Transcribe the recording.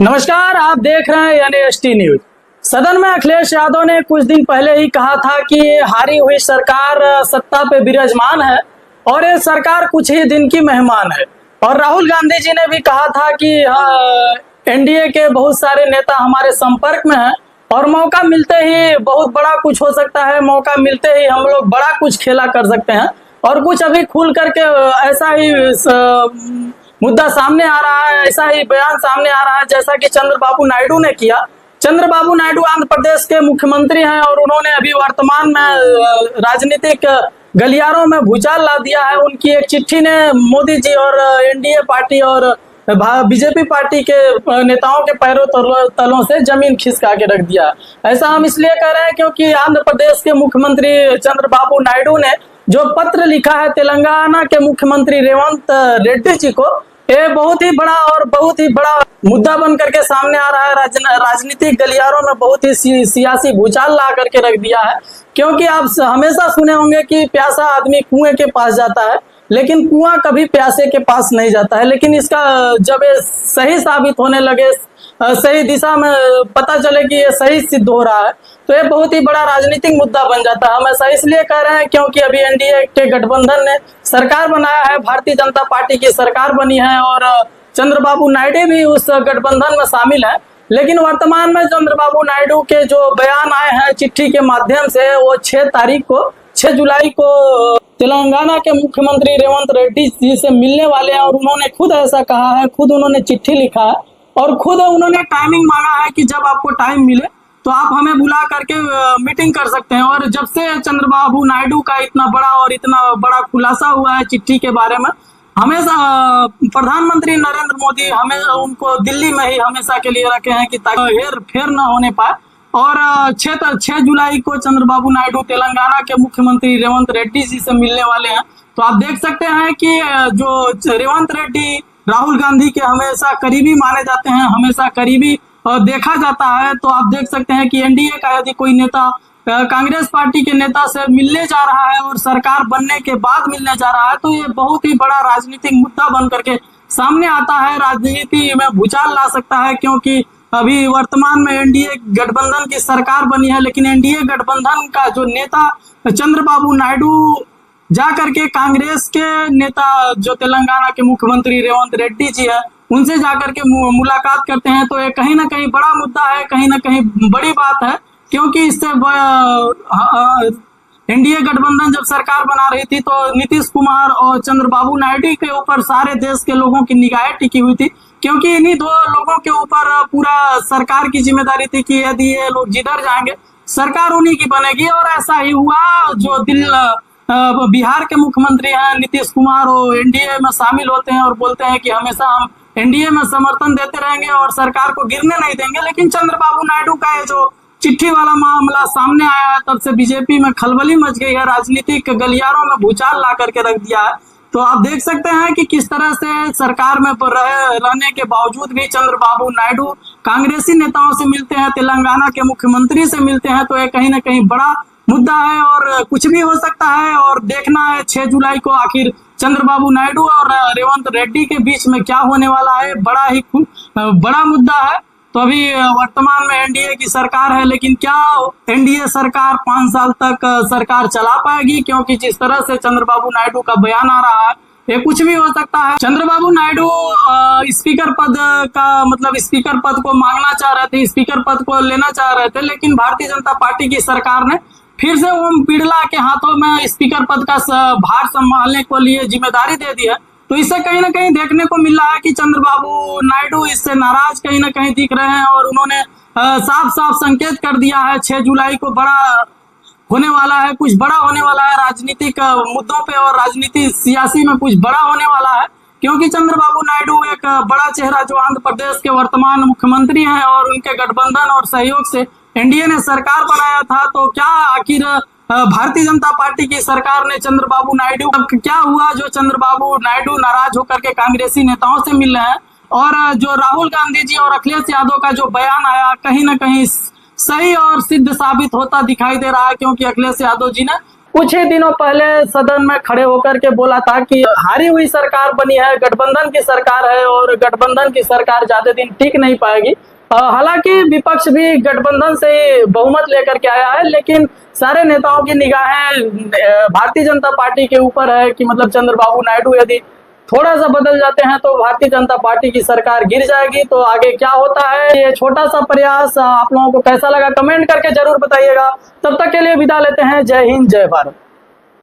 नमस्कार, आप देख रहे हैं एनएसटी न्यूज। सदन में अखिलेश यादव ने कुछ दिन पहले ही कहा था कि हारी हुई सरकार सत्ता पे विराजमान है और ये सरकार कुछ ही दिन की मेहमान है। और राहुल गांधी जी ने भी कहा था कि एनडीए के बहुत सारे नेता हमारे संपर्क में हैं और मौका मिलते ही बहुत बड़ा कुछ हो सकता है, मौका मिलते ही हम लोग बड़ा कुछ खेला कर सकते हैं। और कुछ अभी खुल करके ऐसा ही मुद्दा सामने आ रहा है, ऐसा ही बयान सामने आ रहा है जैसा कि चंद्रबाबू नायडू ने किया। चंद्रबाबू नायडू आंध्र प्रदेश के मुख्यमंत्री हैं और उन्होंने अभी वर्तमान में राजनीतिक गलियारों में भूचाल ला दिया है। उनकी एक चिट्ठी ने मोदी जी और एनडीए पार्टी और बीजेपी पार्टी के नेताओं के पैरों तलों से जमीन खिसका के रख दिया। ऐसा हम इसलिए कह रहे हैं क्योंकि आंध्र प्रदेश के मुख्यमंत्री चंद्रबाबू नायडू ने जो पत्र लिखा है तेलंगाना के मुख्यमंत्री रेवंत रेड्डी जी को, ये बहुत ही बड़ा और बहुत ही बड़ा मुद्दा बन करके सामने आ रहा है। राजनीतिक गलियारों में बहुत ही सियासी भूचाल ला करके रख दिया है। क्योंकि आप हमेशा सुने होंगे कि प्यासा आदमी कुएं के पास जाता है, लेकिन कुआं कभी प्यासे के पास नहीं जाता है। लेकिन इसका जब ये सही साबित होने लगे, सही दिशा में पता चले कि ये सही सिद्ध हो रहा है, तो ये बहुत ही बड़ा राजनीतिक मुद्दा बन जाता है। हम ऐसा इसलिए कह रहे हैं क्योंकि अभी एनडीए के गठबंधन ने सरकार बनाया है, भारतीय जनता पार्टी की सरकार बनी है और चंद्रबाबू नायडू भी उस गठबंधन में शामिल है। लेकिन वर्तमान में चंद्रबाबू नायडू के जो बयान आए हैं चिट्ठी के माध्यम से, वो 6 जुलाई को तेलंगाना के मुख्यमंत्री रेवंत रेड्डी जी से मिलने वाले हैं और उन्होंने खुद ऐसा कहा है, खुद उन्होंने चिट्ठी लिखा है और खुद उन्होंने टाइमिंग मांगा है कि जब आपको टाइम मिले तो आप हमें बुला करके मीटिंग कर सकते हैं। और जब से चंद्रबाबू नायडू का इतना बड़ा खुलासा हुआ है चिट्ठी के बारे में, हमेशा प्रधानमंत्री नरेंद्र मोदी हमें उनको दिल्ली में ही हमेशा के लिए रखे हैं कि ताकि हेर फेर न होने पाए। और 6 जुलाई को चंद्रबाबू नायडू तेलंगाना के मुख्यमंत्री रेवंत रेड्डी जी से मिलने वाले हैं। तो आप देख सकते हैं कि जो रेवंत रेड्डी राहुल गांधी के हमेशा करीबी माने जाते हैं, हमेशा करीबी देखा जाता है। तो आप देख सकते हैं कि एनडीए का यदि कोई नेता कांग्रेस पार्टी के नेता से मिलने जा रहा है और सरकार बनने के बाद मिलने जा रहा है, तो ये बहुत ही बड़ा राजनीतिक मुद्दा बन करके सामने आता है, राजनीति में भूचाल ला सकता है। क्योंकि अभी वर्तमान में एनडीए गठबंधन की सरकार बनी है, लेकिन एनडीए गठबंधन का जो नेता चंद्रबाबू नायडू जा करके कांग्रेस के नेता जो तेलंगाना के मुख्यमंत्री रेवंत रेड्डी जी है उनसे जाकर के मुलाकात करते हैं। तो ये कहीं ना कहीं बड़ा मुद्दा है, कहीं ना कहीं बड़ी बात है। क्योंकि इससे एनडीए गठबंधन जब सरकार बना रही थी तो नीतीश कुमार और चंद्रबाबू नायडू के ऊपर सारे देश के लोगों की निगाहें टिकी हुई थी। क्योंकि इन्हीं दो लोगों के ऊपर पूरा सरकार की जिम्मेदारी थी कि यदि ये लोग जिधर जाएंगे सरकार उन्हीं की बनेगी। और ऐसा ही हुआ। जो बिहार के मुख्यमंत्री हैं नीतीश कुमार, वो एनडीए में शामिल होते हैं और बोलते हैं कि हमेशा हम एनडीए में समर्थन देते रहेंगे और सरकार को गिरने नहीं देंगे। लेकिन चंद्रबाबू नायडू का ये जो चिट्ठी वाला मामला सामने आया है, तब से बीजेपी में खलबली मच गई है, राजनीतिक गलियारों में भूचाल ला करके रख दिया है। तो आप देख सकते हैं कि किस तरह से सरकार में रहने के बावजूद भी चंद्रबाबू नायडू कांग्रेसी नेताओं से मिलते हैं, तेलंगाना के मुख्यमंत्री से मिलते हैं। तो ये कहीं ना कहीं बड़ा मुद्दा है और कुछ भी हो सकता है। और देखना है 6 जुलाई को आखिर चंद्रबाबू नायडू और रेवंत रेड्डी के बीच में क्या होने वाला है। बड़ा ही बड़ा मुद्दा है। तो अभी वर्तमान में एनडीए की सरकार है, लेकिन क्या एनडीए सरकार 5 साल तक सरकार चला पाएगी? क्योंकि जिस तरह से चंद्रबाबू नायडू का बयान आ रहा है, ये कुछ भी हो सकता है। चंद्रबाबू नायडू स्पीकर पद का मतलब स्पीकर पद को मांगना चाह रहे थे, स्पीकर पद को लेना चाह रहे थे, लेकिन भारतीय जनता पार्टी की सरकार ने फिर से ओम बिड़ला के हाथों में स्पीकर पद का भार संभालने को लिए जिम्मेदारी दे दी है। तो इससे कहीं ना कहीं देखने को मिल रहा है कि चंद्रबाबू नायडू इससे नाराज कहीं ना कहीं दिख रहे हैं और उन्होंने साफ साफ संकेत कर दिया है 6 जुलाई को बड़ा होने वाला है, कुछ बड़ा होने वाला है राजनीतिक मुद्दों पे और राजनीति सियासी में कुछ बड़ा होने वाला है। क्योंकि चंद्रबाबू नायडू एक बड़ा चेहरा जो आंध्र प्रदेश के वर्तमान मुख्यमंत्री हैं और उनके गठबंधन और सहयोग से एनडीए ने सरकार बनाया था। तो क्या आखिर भारतीय जनता पार्टी की सरकार ने चंद्रबाबू नायडू क्या हुआ जो चंद्रबाबू नायडू नाराज होकर के कांग्रेसी नेताओं से मिल रहे हैं? और जो राहुल गांधी जी और अखिलेश यादव का जो बयान आया कहीं ना कहीं सही और सिद्ध साबित होता दिखाई दे रहा है। क्योंकि अखिलेश यादव जी ने कुछ ही दिनों पहले सदन में खड़े होकर के बोला था कि हारी हुई सरकार बनी है, गठबंधन की सरकार है और गठबंधन की सरकार ज्यादा दिन टिक नहीं पाएगी। हालांकि विपक्ष भी गठबंधन से बहुमत लेकर के आया है, लेकिन सारे नेताओं की निगाहें भारतीय जनता पार्टी के ऊपर है कि मतलब चंद्रबाबू नायडू यदि थोड़ा सा बदल जाते हैं तो भारतीय जनता पार्टी की सरकार गिर जाएगी। तो आगे क्या होता है, ये छोटा सा प्रयास आप लोगों को कैसा लगा कमेंट करके जरूर बताइएगा। तब तक के लिए विदा लेते हैं। जय हिंद, जय भारत।